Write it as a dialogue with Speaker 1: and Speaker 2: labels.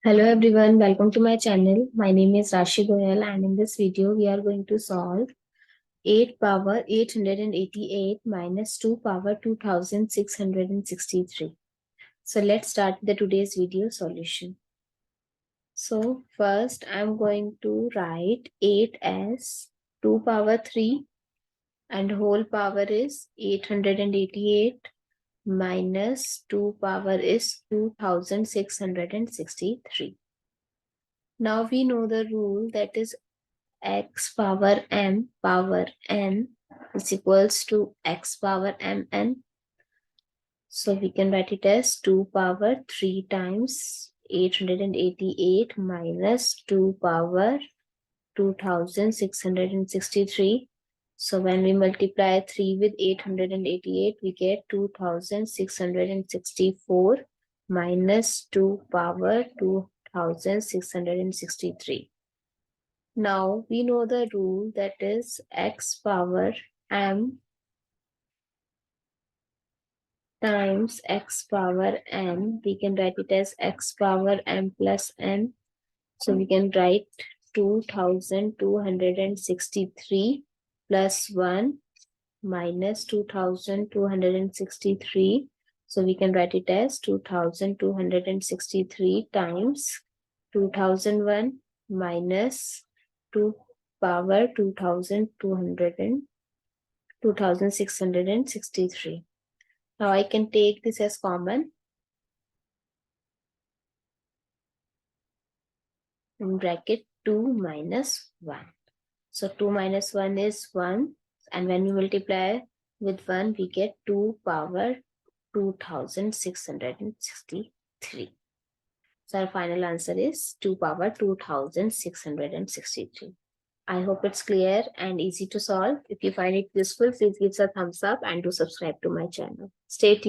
Speaker 1: Hello everyone, welcome to my channel. My name is Rashi Goel and in this video we are going to solve 8 power 888 minus 2 power 2663. So let's start the today's video solution. So first I'm going to write 8 as 2 power 3 and whole power is 888 minus 2 power is 2663. Now we know the rule, that is x power m power n is equals to x power mn. So we can write it as 2 power 3 times 888 minus 2 power 2663. So when we multiply 3 with 888, we get 2664 minus 2 power 2663. Now we know the rule, that is x power m times x power n. We can write it as x power m plus n. So we can write 2263 plus 1 minus 2263. So we can write it as 2263 times 2001 minus 2 power 2663. Now I can take this as common. In bracket 2 minus 1. So 2 minus 1 is 1. And when we multiply with 1, we get 2 power 2663. So our final answer is 2 power 2663. I hope it's clear and easy to solve. If you find it useful, please give us a thumbs up and do subscribe to my channel. Stay tuned.